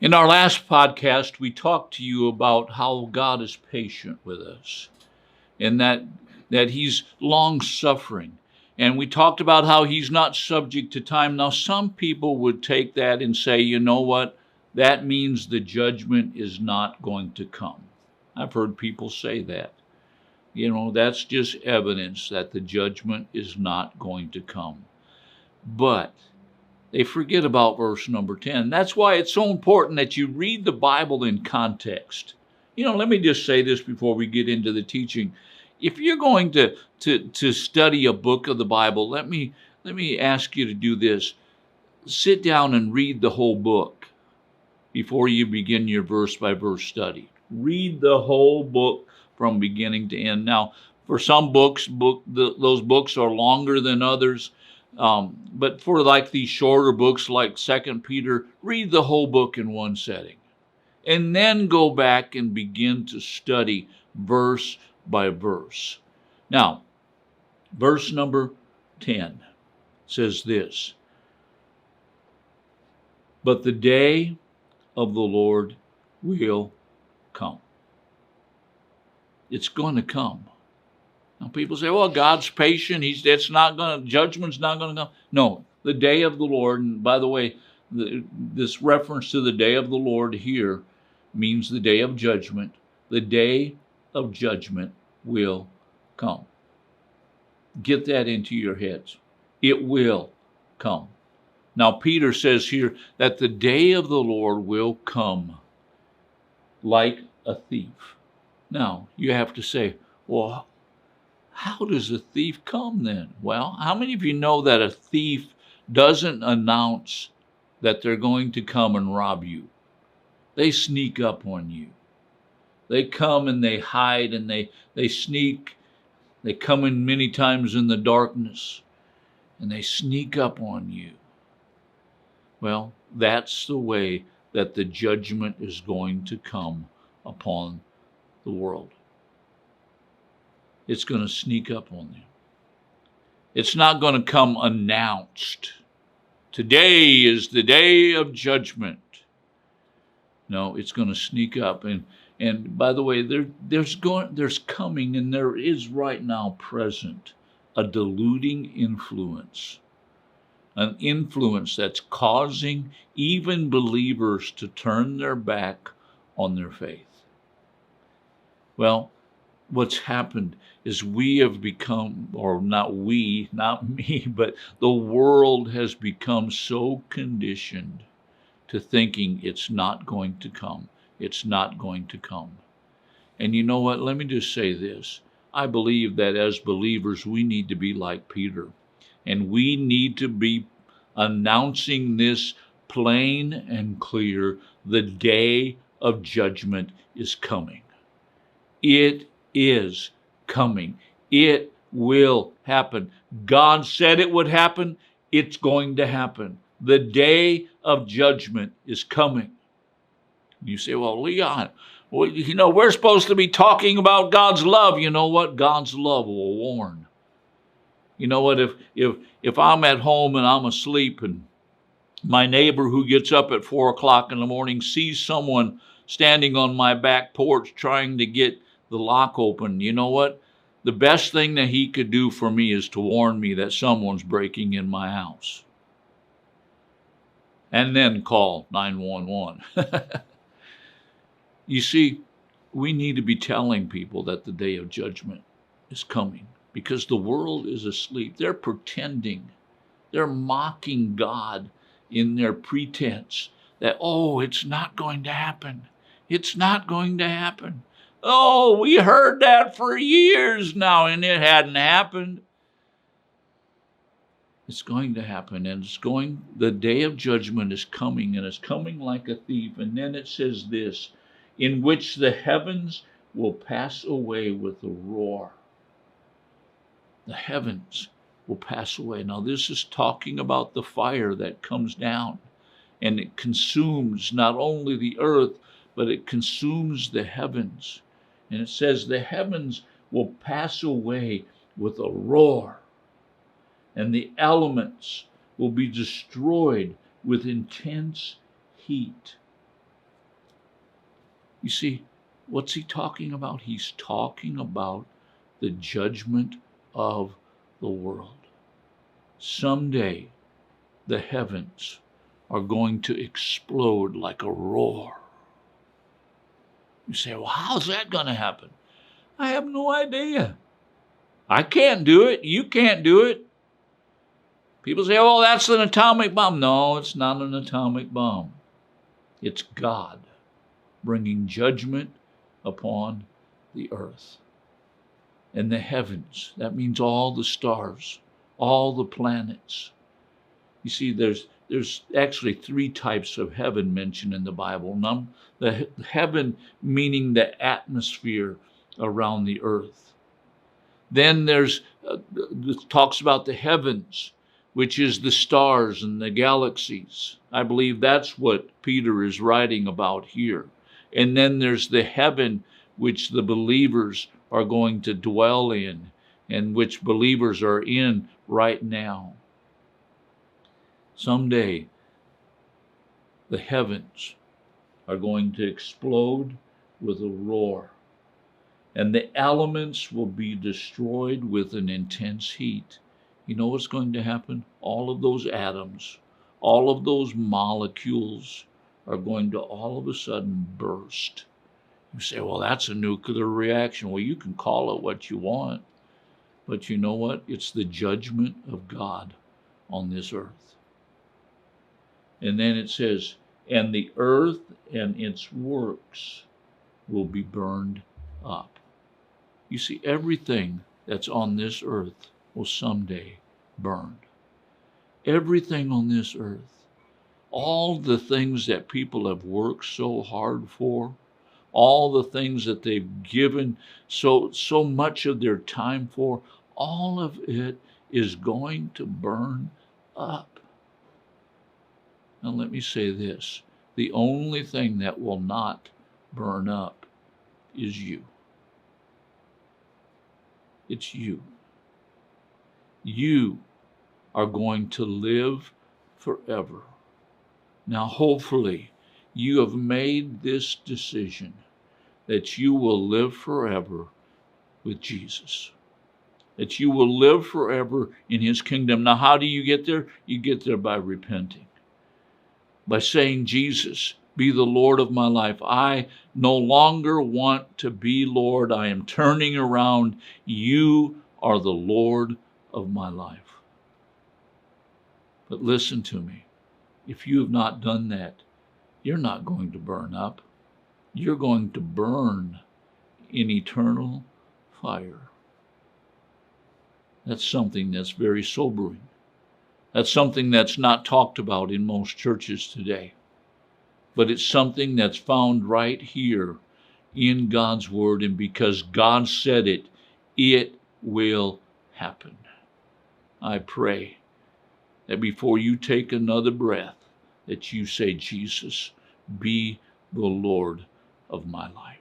In our last podcast, we talked to you about how God is patient with us and that he's long-suffering. And we talked about how he's not subject to time. Now, some people would take that and say, you know what? That means the judgment is not going to come. I've heard people say that. That's just evidence that the judgment is not going to come. But they forget about verse number 10. That's why it's so important that you read the Bible in context. Let me just say this before we get into the teaching. If you're going to study a book of the Bible, let me ask you to do this. Sit down and read the whole book before you begin your verse by verse study. Read the whole book from beginning to end. Now, for some books, those books are longer than others. But for like these shorter books like 2 Peter, read the whole book in one setting. And then go back and begin to study verse by verse. Now, verse number 10 says this: "But the day of the Lord will come." It's going to come. Now people say, well, God's patient. Judgment's not going to come. No, the day of the Lord, and by the way, this reference to the day of the Lord here means the day of judgment. The day of judgment will come. Get that into your heads. It will come. Now, Peter says here that the day of the Lord will come like a thief. Now, you have to say, well, how does a thief come then? Well, how many of you know that a thief doesn't announce that they're going to come and rob you? They sneak up on you. They come and they hide and they sneak. They come in many times in the darkness and they sneak up on you. Well, that's the way that the judgment is going to come upon the world. It's going to sneak up on them. It's not going to come announced. Today is the day of judgment. No, it's going to sneak up. And by the way, there's coming, and there is right now present, a deluding influence. An influence that's causing even believers to turn their back on their faith. Well, what's happened is we have become, or not we, not me, but the world has become so conditioned to thinking it's not going to come. It's not going to come. And you know what? Let me just say this. I believe that as believers, we need to be like Peter. And we need to be announcing this plain and clear. The day of judgment is coming. It is coming. It will happen. God said it would happen. It's going to happen. The day of judgment is coming. You say, well, Leon, we're supposed to be talking about God's love. You know what? God's love will warn. You know what? If I'm at home and I'm asleep and my neighbor who gets up at 4 o'clock in the morning sees someone standing on my back porch trying to get the lock open, you know what? The best thing that he could do for me is to warn me that someone's breaking in my house. And then call 911. You see, we need to be telling people that the day of judgment is coming because the world is asleep. They're pretending. They're mocking God in their pretense that, oh, it's not going to happen. It's not going to happen. Oh, we heard that for years now, and it hadn't happened. It's going to happen, and the day of judgment is coming, and it's coming like a thief. And then it says this, in which the heavens will pass away with a roar. The heavens will pass away. Now, this is talking about the fire that comes down, and it consumes not only the earth, but it consumes the heavens. And it says the heavens will pass away with a roar, and the elements will be destroyed with intense heat. You see, what's he talking about? He's talking about the judgment of the world. Someday, the heavens are going to explode like a roar. You say, well, how's that going to happen? I have no idea. I can't do it. You can't do it. People say, oh, that's an atomic bomb. No, it's not an atomic bomb. It's God bringing judgment upon the earth and the heavens. That means all the stars, all the planets. You see, there's actually 3 types of heaven mentioned in the Bible. The heaven meaning the atmosphere around the earth. Then there's talks about the heavens, which is the stars and the galaxies. I believe that's what Peter is writing about here. And then there's the heaven which the believers are going to dwell in and which believers are in right now. Someday, the heavens are going to explode with a roar, and the elements will be destroyed with an intense heat. You know what's going to happen? All of those atoms, all of those molecules are going to all of a sudden burst. You say, well, that's a nuclear reaction. Well, you can call it what you want, but you know what? It's the judgment of God on this earth. And then it says, and the earth and its works will be burned up. You see, everything that's on this earth will someday burn. Everything on this earth, all the things that people have worked so hard for, all the things that they've given so much of their time for, all of it is going to burn up. Now let me say this. The only thing that will not burn up is you. It's you. You are going to live forever. Now, hopefully, you have made this decision that you will live forever with Jesus, that you will live forever in his kingdom. Now, how do you get there? You get there by repenting, by saying, Jesus, be the Lord of my life. I no longer want to be Lord. I am turning around. You are the Lord of my life. But listen to me. If you have not done that, you're not going to burn up. You're going to burn in eternal fire. That's something that's very sobering. That's something that's not talked about in most churches today. But it's something that's found right here in God's Word, and because God said it, it will happen. I pray that before you take another breath, that you say, Jesus, be the Lord of my life.